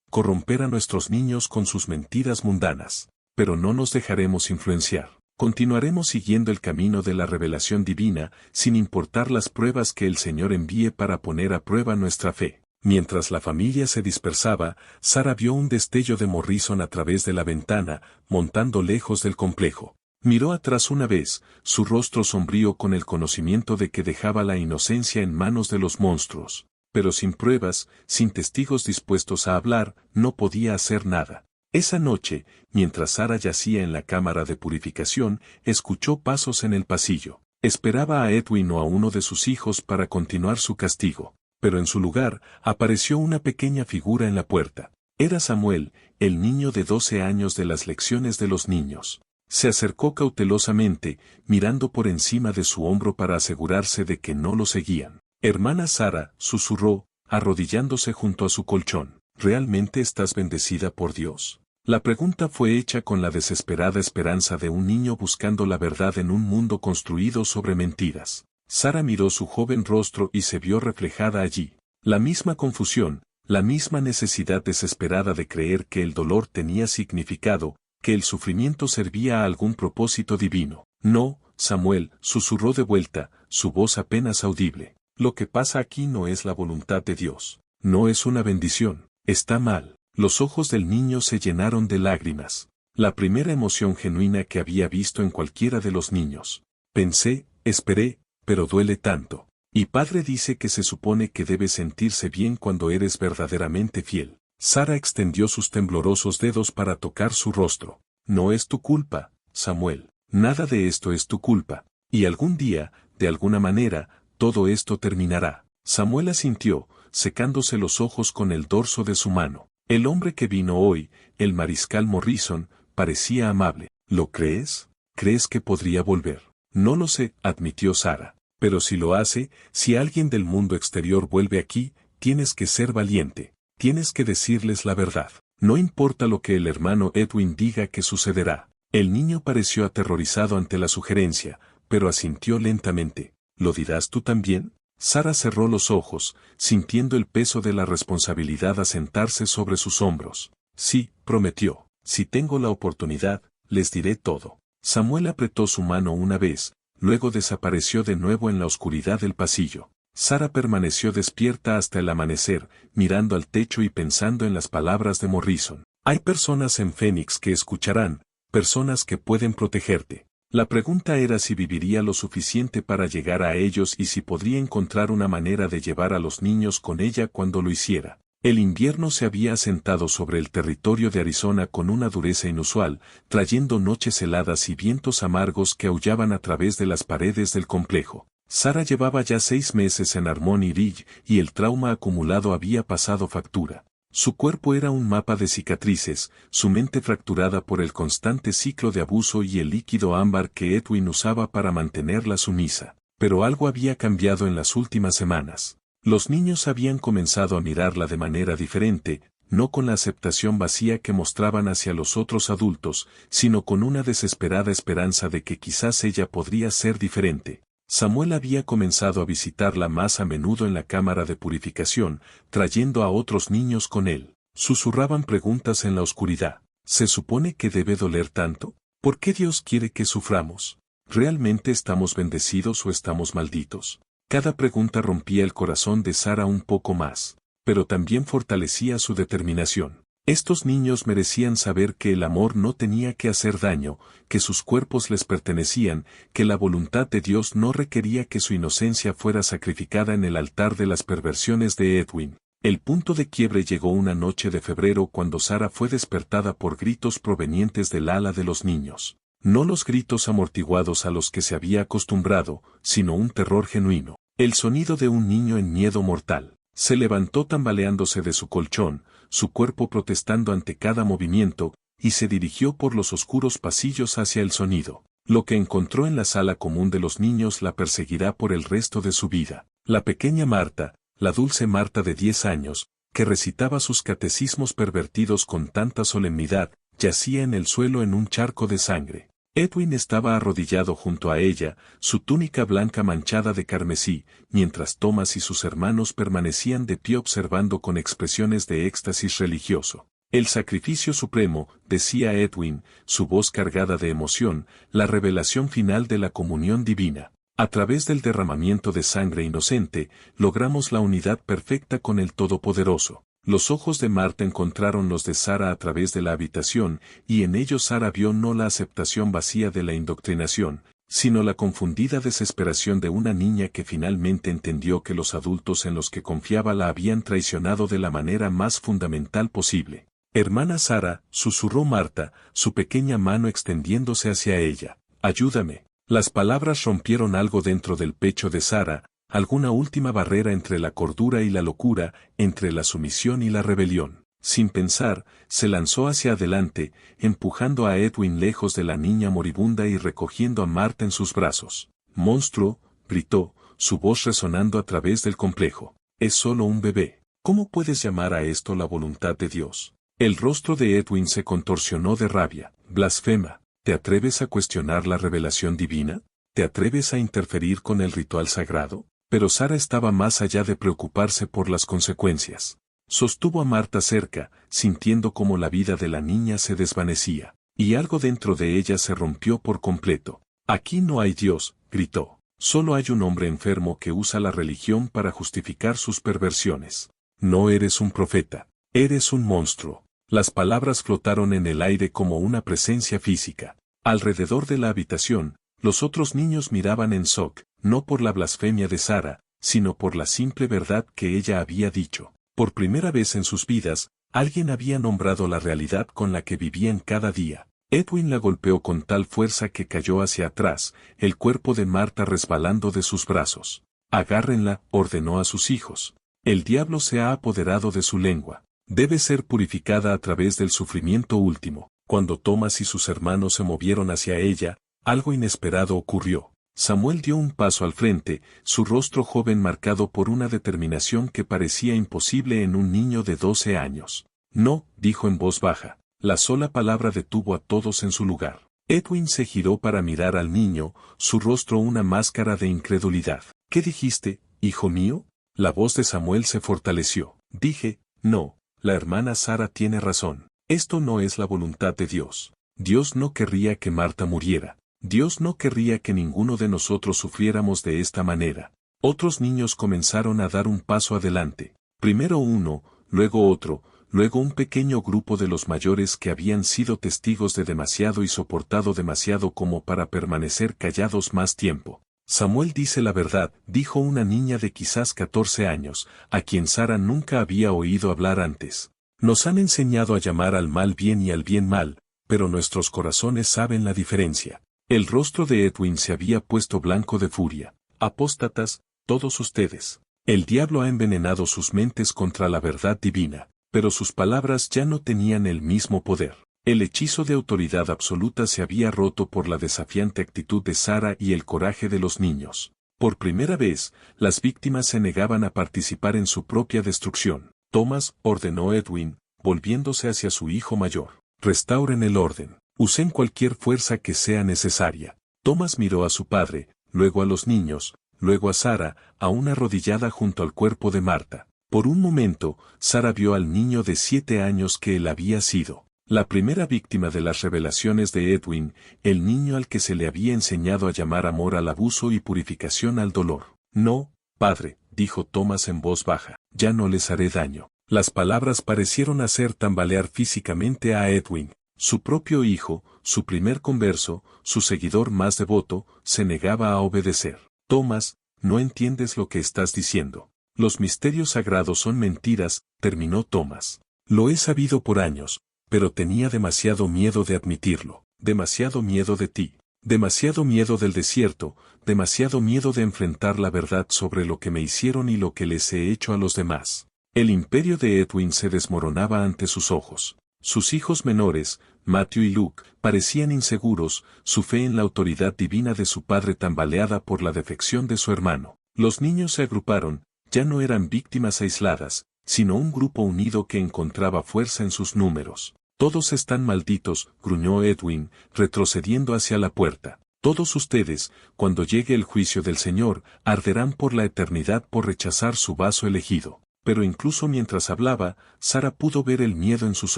corromper a nuestros niños con sus mentiras mundanas. Pero no nos dejaremos influenciar. Continuaremos siguiendo el camino de la revelación divina, sin importar las pruebas que el Señor envíe para poner a prueba nuestra fe. Mientras la familia se dispersaba, Sara vio un destello de Morrison a través de la ventana, montando lejos del complejo. Miró atrás una vez, su rostro sombrío con el conocimiento de que dejaba la inocencia en manos de los monstruos. Pero sin pruebas, sin testigos dispuestos a hablar, no podía hacer nada. Esa noche, mientras Sara yacía en la cámara de purificación, escuchó pasos en el pasillo. Esperaba a Edwin o a uno de sus hijos para continuar su castigo. Pero en su lugar, apareció una pequeña figura en la puerta. Era Samuel, el niño de 12 años de las lecciones de los niños. Se acercó cautelosamente, mirando por encima de su hombro para asegurarse de que no lo seguían. Hermana Sara, susurró, arrodillándose junto a su colchón. ¿Realmente estás bendecida por Dios? La pregunta fue hecha con la desesperada esperanza de un niño buscando la verdad en un mundo construido sobre mentiras. Sara miró su joven rostro y se vio reflejada allí. La misma confusión, la misma necesidad desesperada de creer que el dolor tenía significado, que el sufrimiento servía a algún propósito divino. No, Samuel, susurró de vuelta, su voz apenas audible. Lo que pasa aquí no es la voluntad de Dios. No es una bendición. Está mal. Los ojos del niño se llenaron de lágrimas. La primera emoción genuina que había visto en cualquiera de los niños. Pensé, esperé, pero duele tanto. Y padre dice que se supone que debes sentirse bien cuando eres verdaderamente fiel. Sara extendió sus temblorosos dedos para tocar su rostro. No es tu culpa, Samuel. Nada de esto es tu culpa. Y algún día, de alguna manera, todo esto terminará. Samuel asintió, secándose los ojos con el dorso de su mano. El hombre que vino hoy, el mariscal Morrison, parecía amable. ¿Lo crees? ¿Crees que podría volver? No lo sé, admitió Sara. Pero si lo hace, si alguien del mundo exterior vuelve aquí, tienes que ser valiente. Tienes que decirles la verdad. No importa lo que el hermano Edwin diga que sucederá. El niño pareció aterrorizado ante la sugerencia, pero asintió lentamente. ¿Lo dirás tú también? Sara cerró los ojos, sintiendo el peso de la responsabilidad asentarse sobre sus hombros. Sí, prometió. Si tengo la oportunidad, les diré todo. Samuel apretó su mano una vez, luego desapareció de nuevo en la oscuridad del pasillo. Sara permaneció despierta hasta el amanecer, mirando al techo y pensando en las palabras de Morrison. Hay personas en Phoenix que escucharán, personas que pueden protegerte. La pregunta era si viviría lo suficiente para llegar a ellos y si podría encontrar una manera de llevar a los niños con ella cuando lo hiciera. El invierno se había asentado sobre el territorio de Arizona con una dureza inusual, trayendo noches heladas y vientos amargos que aullaban a través de las paredes del complejo. Sara llevaba ya 6 meses en Harmony Ridge y el trauma acumulado había pasado factura. Su cuerpo era un mapa de cicatrices, su mente fracturada por el constante ciclo de abuso y el líquido ámbar que Edwin usaba para mantenerla sumisa. Pero algo había cambiado en las últimas semanas. Los niños habían comenzado a mirarla de manera diferente, no con la aceptación vacía que mostraban hacia los otros adultos, sino con una desesperada esperanza de que quizás ella podría ser diferente. Samuel había comenzado a visitarla más a menudo en la cámara de purificación, trayendo a otros niños con él. Susurraban preguntas en la oscuridad. ¿Se supone que debe doler tanto? ¿Por qué Dios quiere que suframos? ¿Realmente estamos bendecidos o estamos malditos? Cada pregunta rompía el corazón de Sara un poco más, pero también fortalecía su determinación. Estos niños merecían saber que el amor no tenía que hacer daño, que sus cuerpos les pertenecían, que la voluntad de Dios no requería que su inocencia fuera sacrificada en el altar de las perversiones de Edwin. El punto de quiebre llegó una noche de febrero cuando Sara fue despertada por gritos provenientes del ala de los niños. No los gritos amortiguados a los que se había acostumbrado, sino un terror genuino. El sonido de un niño en miedo mortal. Se levantó tambaleándose de su colchón, su cuerpo protestando ante cada movimiento, y se dirigió por los oscuros pasillos hacia el sonido. Lo que encontró en la sala común de los niños la perseguirá por el resto de su vida. La pequeña Marta, la dulce Marta de 10 años, que recitaba sus catecismos pervertidos con tanta solemnidad, yacía en el suelo en un charco de sangre. Edwin estaba arrodillado junto a ella, su túnica blanca manchada de carmesí, mientras Thomas y sus hermanos permanecían de pie observando con expresiones de éxtasis religioso. El sacrificio supremo, decía Edwin, su voz cargada de emoción, la revelación final de la comunión divina. A través del derramamiento de sangre inocente, logramos la unidad perfecta con el Todopoderoso. Los ojos de Marta encontraron los de Sara a través de la habitación, y en ellos Sara vio no la aceptación vacía de la indoctrinación, sino la confundida desesperación de una niña que finalmente entendió que los adultos en los que confiaba la habían traicionado de la manera más fundamental posible. Hermana Sara, susurró Marta, su pequeña mano extendiéndose hacia ella. Ayúdame. Las palabras rompieron algo dentro del pecho de Sara, alguna última barrera entre la cordura y la locura, entre la sumisión y la rebelión. Sin pensar, se lanzó hacia adelante, empujando a Edwin lejos de la niña moribunda y recogiendo a Marta en sus brazos. «Monstruo», gritó, su voz resonando a través del complejo. «Es solo un bebé. ¿Cómo puedes llamar a esto la voluntad de Dios?» El rostro de Edwin se contorsionó de rabia. «Blasfema. ¿Te atreves a cuestionar la revelación divina? ¿Te atreves a interferir con el ritual sagrado?» Pero Sara estaba más allá de preocuparse por las consecuencias. Sostuvo a Marta cerca, sintiendo cómo la vida de la niña se desvanecía, y algo dentro de ella se rompió por completo. «Aquí no hay Dios», gritó. «Solo hay un hombre enfermo que usa la religión para justificar sus perversiones. No eres un profeta, eres un monstruo». Las palabras flotaron en el aire como una presencia física. Alrededor de la habitación, los otros niños miraban en shock, no por la blasfemia de Sara, sino por la simple verdad que ella había dicho. Por primera vez en sus vidas, alguien había nombrado la realidad con la que vivían cada día. Edwin la golpeó con tal fuerza que cayó hacia atrás, el cuerpo de Marta resbalando de sus brazos. «Agárrenla», ordenó a sus hijos. «El diablo se ha apoderado de su lengua. Debe ser purificada a través del sufrimiento último». Cuando Thomas y sus hermanos se movieron hacia ella, algo inesperado ocurrió. Samuel dio un paso al frente, su rostro joven marcado por una determinación que parecía imposible en un niño de 12 años. «No», dijo en voz baja. La sola palabra detuvo a todos en su lugar. Edwin se giró para mirar al niño, su rostro una máscara de incredulidad. «¿Qué dijiste, hijo mío?» La voz de Samuel se fortaleció. «Dije, no, la hermana Sara tiene razón. Esto no es la voluntad de Dios. Dios no querría que Marta muriera. Dios no querría que ninguno de nosotros sufriéramos de esta manera». Otros niños comenzaron a dar un paso adelante. Primero uno, luego otro, luego un pequeño grupo de los mayores que habían sido testigos de demasiado y soportado demasiado como para permanecer callados más tiempo. «Samuel dice la verdad», dijo una niña de quizás 14 años, a quien Sara nunca había oído hablar antes. «Nos han enseñado a llamar al mal bien y al bien mal, pero nuestros corazones saben la diferencia». El rostro de Edwin se había puesto blanco de furia. «Apóstatas, todos ustedes. El diablo ha envenenado sus mentes contra la verdad divina, pero sus palabras ya no tenían el mismo poder». El hechizo de autoridad absoluta se había roto por la desafiante actitud de Sara y el coraje de los niños. Por primera vez, las víctimas se negaban a participar en su propia destrucción. «Thomas», ordenó Edwin, volviéndose hacia su hijo mayor, «restauren el orden. Usen cualquier fuerza que sea necesaria». Thomas miró a su padre, luego a los niños, luego a Sara, aún arrodillada junto al cuerpo de Marta. Por un momento, Sara vio al niño de 7 años que él había sido. La primera víctima de las revelaciones de Edwin, el niño al que se le había enseñado a llamar amor al abuso y purificación al dolor. «No, padre», dijo Thomas en voz baja, «ya no les haré daño». Las palabras parecieron hacer tambalear físicamente a Edwin. Su propio hijo, su primer converso, su seguidor más devoto, se negaba a obedecer. «Thomas, no entiendes lo que estás diciendo. Los misterios sagrados son mentiras», terminó Thomas. «Lo he sabido por años, pero tenía demasiado miedo de admitirlo. Demasiado miedo de ti. Demasiado miedo del desierto, demasiado miedo de enfrentar la verdad sobre lo que me hicieron y lo que les he hecho a los demás». El imperio de Edwin se desmoronaba ante sus ojos. Sus hijos menores, Matthew y Luke, parecían inseguros, su fe en la autoridad divina de su padre tambaleada por la defección de su hermano. Los niños se agruparon, ya no eran víctimas aisladas, sino un grupo unido que encontraba fuerza en sus números. Todos están malditos, gruñó Edwin, retrocediendo hacia la puerta. Todos ustedes, cuando llegue el juicio del Señor, arderán por la eternidad por rechazar su vaso elegido. Pero incluso mientras hablaba, Sara pudo ver el miedo en sus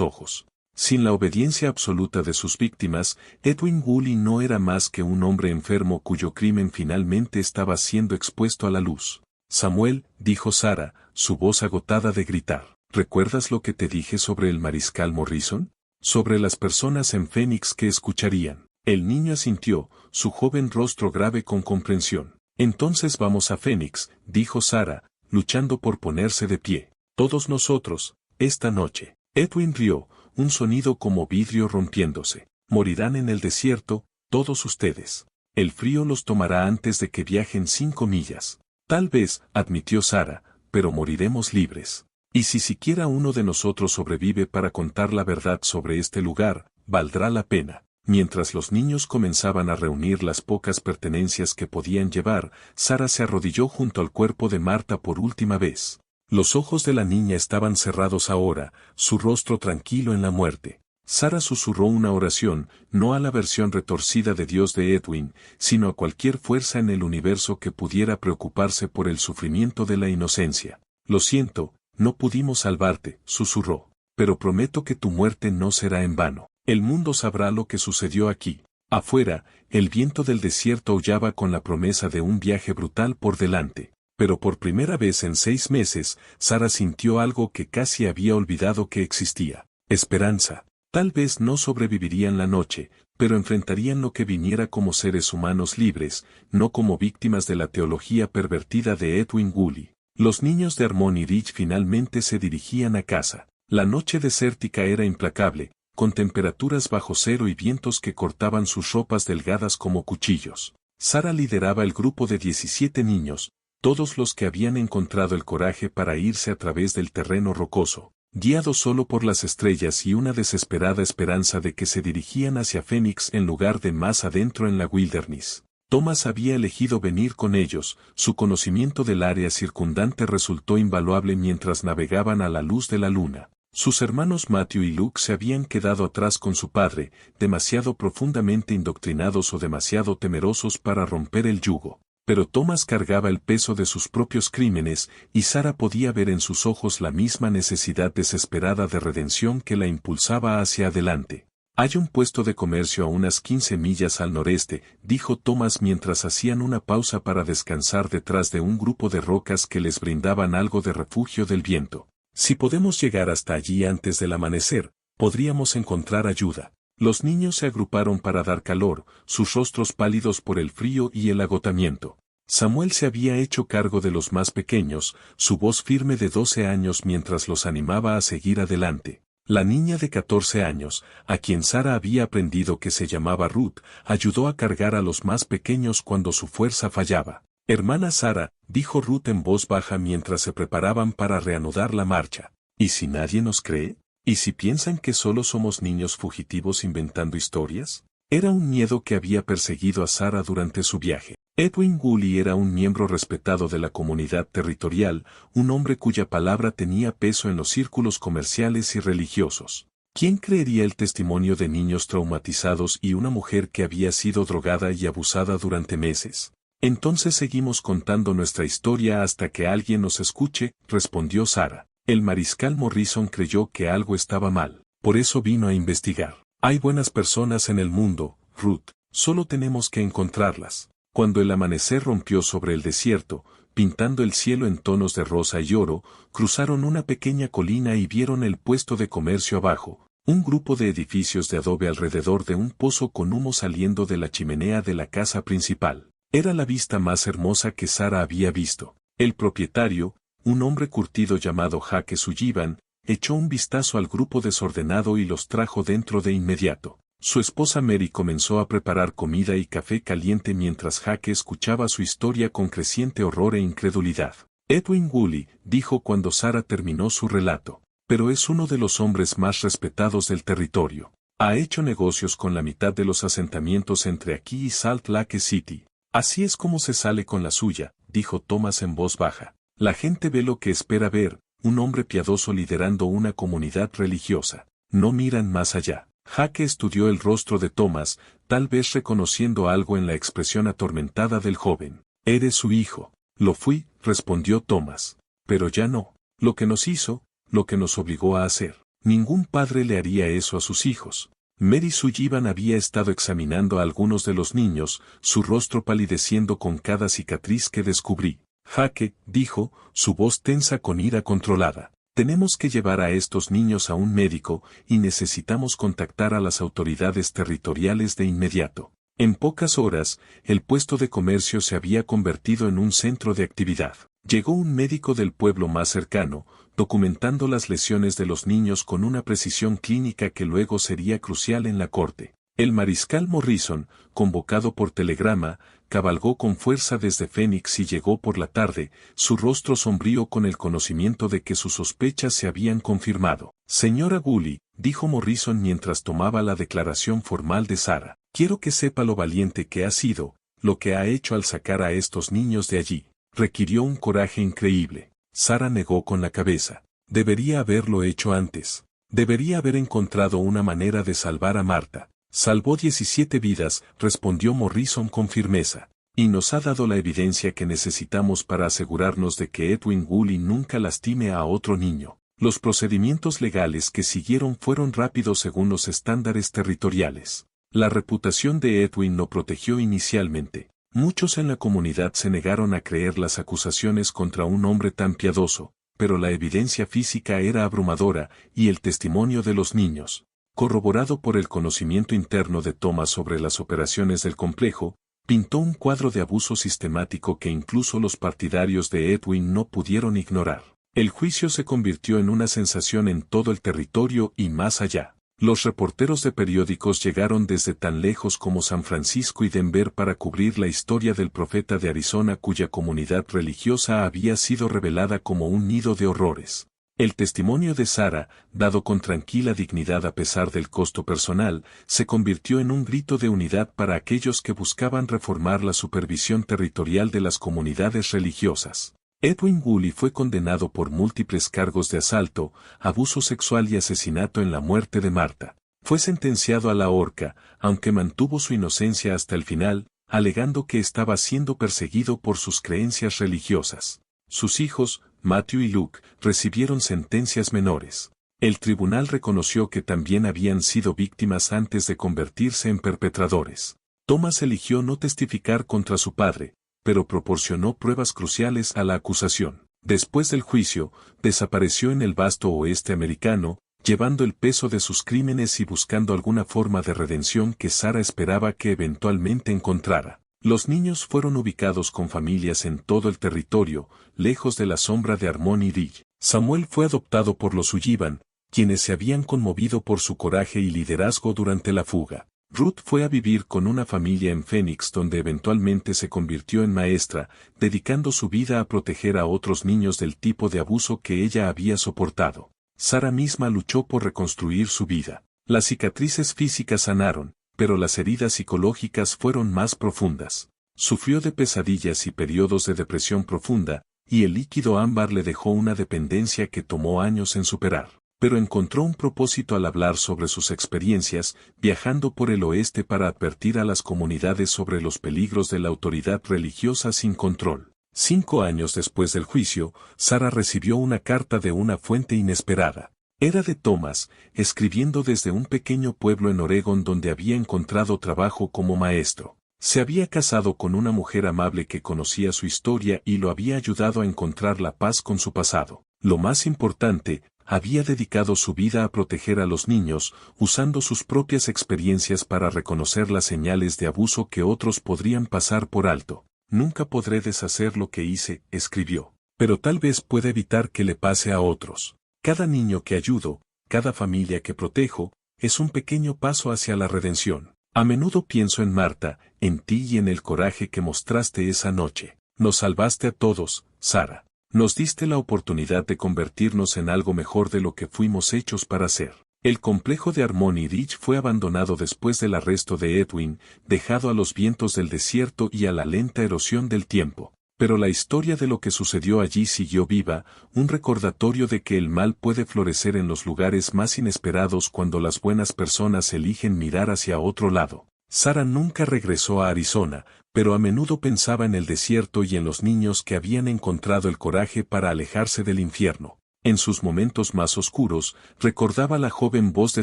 ojos. Sin la obediencia absoluta de sus víctimas, Edwin Woolley no era más que un hombre enfermo cuyo crimen finalmente estaba siendo expuesto a la luz. Samuel, dijo Sara, su voz agotada de gritar. ¿Recuerdas lo que te dije sobre el mariscal Morrison? Sobre las personas en Phoenix que escucharían. El niño asintió, su joven rostro grave con comprensión. Entonces vamos a Phoenix, dijo Sara, luchando por ponerse de pie. Todos nosotros, esta noche. Edwin rió, un sonido como vidrio rompiéndose. Morirán en el desierto, todos ustedes. El frío los tomará antes de que viajen 5 millas. Tal vez, admitió Sara, pero moriremos libres. Y si siquiera uno de nosotros sobrevive para contar la verdad sobre este lugar, valdrá la pena. Mientras los niños comenzaban a reunir las pocas pertenencias que podían llevar, Sara se arrodilló junto al cuerpo de Marta por última vez. Los ojos de la niña estaban cerrados ahora, su rostro tranquilo en la muerte. Sara susurró una oración, no a la versión retorcida de Dios de Edwin, sino a cualquier fuerza en el universo que pudiera preocuparse por el sufrimiento de la inocencia. Lo siento, no pudimos salvarte, susurró. Pero prometo que tu muerte no será en vano. El mundo sabrá lo que sucedió aquí. Afuera, el viento del desierto aullaba con la promesa de un viaje brutal por delante. Pero por primera vez en 6 meses, Sara sintió algo que casi había olvidado que existía. Esperanza. Tal vez no sobrevivirían la noche, pero enfrentarían lo que viniera como seres humanos libres, no como víctimas de la teología pervertida de Edwin Woolley. Los niños de Harmony Ridge finalmente se dirigían a casa. La noche desértica era implacable, con temperaturas bajo cero y vientos que cortaban sus ropas delgadas como cuchillos. Sara lideraba el grupo de 17 niños, todos los que habían encontrado el coraje para irse a través del terreno rocoso, guiados solo por las estrellas y una desesperada esperanza de que se dirigían hacia Phoenix en lugar de más adentro en la wilderness. Thomas había elegido venir con ellos, su conocimiento del área circundante resultó invaluable mientras navegaban a la luz de la luna. Sus hermanos Matthew y Luke se habían quedado atrás con su padre, demasiado profundamente indoctrinados o demasiado temerosos para romper el yugo. Pero Thomas cargaba el peso de sus propios crímenes, y Sara podía ver en sus ojos la misma necesidad desesperada de redención que la impulsaba hacia adelante. Hay un puesto de comercio a unas 15 millas al noreste, dijo Thomas mientras hacían una pausa para descansar detrás de un grupo de rocas que les brindaban algo de refugio del viento. Si podemos llegar hasta allí antes del amanecer, podríamos encontrar ayuda. Los niños se agruparon para dar calor, sus rostros pálidos por el frío y el agotamiento. Samuel se había hecho cargo de los más pequeños, su voz firme de 12 años mientras los animaba a seguir adelante. La niña de 14 años, a quien Sara había aprendido que se llamaba Ruth, ayudó a cargar a los más pequeños cuando su fuerza fallaba. Hermana Sara, dijo Ruth en voz baja mientras se preparaban para reanudar la marcha. ¿Y si nadie nos cree? ¿Y si piensan que solo somos niños fugitivos inventando historias? Era un miedo que había perseguido a Sara durante su viaje. Edwin Woolley era un miembro respetado de la comunidad territorial, un hombre cuya palabra tenía peso en los círculos comerciales y religiosos. ¿Quién creería el testimonio de niños traumatizados y una mujer que había sido drogada y abusada durante meses? Entonces seguimos contando nuestra historia hasta que alguien nos escuche, respondió Sara. El mariscal Morrison creyó que algo estaba mal, por eso vino a investigar. Hay buenas personas en el mundo, Ruth, solo tenemos que encontrarlas. Cuando el amanecer rompió sobre el desierto, pintando el cielo en tonos de rosa y oro, cruzaron una pequeña colina y vieron el puesto de comercio abajo, un grupo de edificios de adobe alrededor de un pozo con humo saliendo de la chimenea de la casa principal. Era la vista más hermosa que Sara había visto. El propietario, un hombre curtido llamado Jake Sullivan, echó un vistazo al grupo desordenado y los trajo dentro de inmediato. Su esposa Mary comenzó a preparar comida y café caliente mientras Jake escuchaba su historia con creciente horror e incredulidad. Edwin Woolley, dijo cuando Sara terminó su relato, pero es uno de los hombres más respetados del territorio. Ha hecho negocios con la mitad de los asentamientos entre aquí y Salt Lake City. Así es como se sale con la suya, dijo Thomas en voz baja. La gente ve lo que espera ver, un hombre piadoso liderando una comunidad religiosa. No miran más allá. Jake estudió el rostro de Thomas, tal vez reconociendo algo en la expresión atormentada del joven. «Eres su hijo». «Lo fui», respondió Thomas. «Pero ya no. Lo que nos hizo, lo que nos obligó a hacer. Ningún padre le haría eso a sus hijos». Mary Sullivan había estado examinando a algunos de los niños, su rostro palideciendo con cada cicatriz que descubrí. «Jake», dijo, su voz tensa con ira controlada. «Tenemos que llevar a estos niños a un médico y necesitamos contactar a las autoridades territoriales de inmediato». En pocas horas, el puesto de comercio se había convertido en un centro de actividad. Llegó un médico del pueblo más cercano, documentando las lesiones de los niños con una precisión clínica que luego sería crucial en la corte. El mariscal Morrison, convocado por telegrama, cabalgó con fuerza desde Phoenix y llegó por la tarde, su rostro sombrío con el conocimiento de que sus sospechas se habían confirmado. «Señora Gully», dijo Morrison mientras tomaba la declaración formal de Sarah, «quiero que sepa lo valiente que ha sido, lo que ha hecho al sacar a estos niños de allí. Requirió un coraje increíble». Sarah negó con la cabeza. «Debería haberlo hecho antes. Debería haber encontrado una manera de salvar a Marta». «Salvó 17 vidas», respondió Morrison con firmeza. «Y nos ha dado la evidencia que necesitamos para asegurarnos de que Edwin Gully nunca lastime a otro niño». Los procedimientos legales que siguieron fueron rápidos según los estándares territoriales. La reputación de Edwin lo protegió inicialmente. Muchos en la comunidad se negaron a creer las acusaciones contra un hombre tan piadoso, pero la evidencia física era abrumadora y el testimonio de los niños, corroborado por el conocimiento interno de Thomas sobre las operaciones del complejo, pintó un cuadro de abuso sistemático que incluso los partidarios de Edwin no pudieron ignorar. El juicio se convirtió en una sensación en todo el territorio y más allá. Los reporteros de periódicos llegaron desde tan lejos como San Francisco y Denver para cubrir la historia del profeta de Arizona cuya comunidad religiosa había sido revelada como un nido de horrores. El testimonio de Sarah, dado con tranquila dignidad a pesar del costo personal, se convirtió en un grito de unidad para aquellos que buscaban reformar la supervisión territorial de las comunidades religiosas. Edwin Gully fue condenado por múltiples cargos de asalto, abuso sexual y asesinato en la muerte de Marta. Fue sentenciado a la horca, aunque mantuvo su inocencia hasta el final, alegando que estaba siendo perseguido por sus creencias religiosas. Sus hijos, Matthew y Luke, recibieron sentencias menores. El tribunal reconoció que también habían sido víctimas antes de convertirse en perpetradores. Thomas eligió no testificar contra su padre, pero proporcionó pruebas cruciales a la acusación. Después del juicio, desapareció en el vasto oeste americano, llevando el peso de sus crímenes y buscando alguna forma de redención que Sarah esperaba que eventualmente encontrara. Los niños fueron ubicados con familias en todo el territorio, lejos de la sombra de Harmony Ridge. Samuel fue adoptado por los Sullivan, quienes se habían conmovido por su coraje y liderazgo durante la fuga. Ruth fue a vivir con una familia en Phoenix donde eventualmente se convirtió en maestra, dedicando su vida a proteger a otros niños del tipo de abuso que ella había soportado. Sarah misma luchó por reconstruir su vida. Las cicatrices físicas sanaron, pero las heridas psicológicas fueron más profundas. Sufrió de pesadillas y periodos de depresión profunda, y el líquido ámbar le dejó una dependencia que tomó años en superar. Pero encontró un propósito al hablar sobre sus experiencias, viajando por el oeste para advertir a las comunidades sobre los peligros de la autoridad religiosa sin control. 5 años después del juicio, Sarah recibió una carta de una fuente inesperada. Era de Thomas, escribiendo desde un pequeño pueblo en Oregón donde había encontrado trabajo como maestro. Se había casado con una mujer amable que conocía su historia y lo había ayudado a encontrar la paz con su pasado. Lo más importante, había dedicado su vida a proteger a los niños, usando sus propias experiencias para reconocer las señales de abuso que otros podrían pasar por alto. «Nunca podré deshacer lo que hice», escribió, «pero tal vez pueda evitar que le pase a otros. Cada niño que ayudo, cada familia que protejo, es un pequeño paso hacia la redención. A menudo pienso en Marta, en ti y en el coraje que mostraste esa noche. Nos salvaste a todos, Sarah. Nos diste la oportunidad de convertirnos en algo mejor de lo que fuimos hechos para ser». El complejo de Harmony Ridge fue abandonado después del arresto de Edwin, dejado a los vientos del desierto y a la lenta erosión del tiempo. Pero la historia de lo que sucedió allí siguió viva, un recordatorio de que el mal puede florecer en los lugares más inesperados cuando las buenas personas eligen mirar hacia otro lado. Sara nunca regresó a Arizona, pero a menudo pensaba en el desierto y en los niños que habían encontrado el coraje para alejarse del infierno. En sus momentos más oscuros, recordaba la joven voz de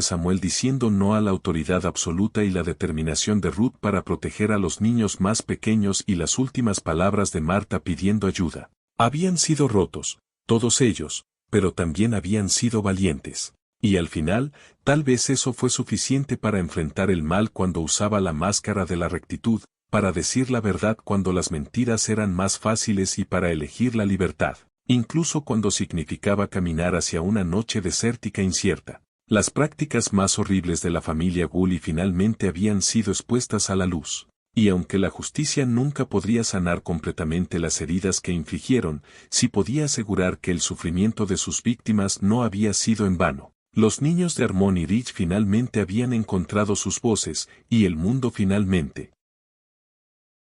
Samuel diciendo no a la autoridad absoluta y la determinación de Ruth para proteger a los niños más pequeños y las últimas palabras de Marta pidiendo ayuda. Habían sido rotos, todos ellos, pero también habían sido valientes. Y al final, tal vez eso fue suficiente para enfrentar el mal cuando usaba la máscara de la rectitud, para decir la verdad cuando las mentiras eran más fáciles y para elegir la libertad. Incluso cuando significaba caminar hacia una noche desértica incierta. Las prácticas más horribles de la familia Gully finalmente habían sido expuestas a la luz. Y aunque la justicia nunca podría sanar completamente las heridas que infligieron, sí podía asegurar que el sufrimiento de sus víctimas no había sido en vano. Los niños de Harmony Ridge finalmente habían encontrado sus voces, y el mundo finalmente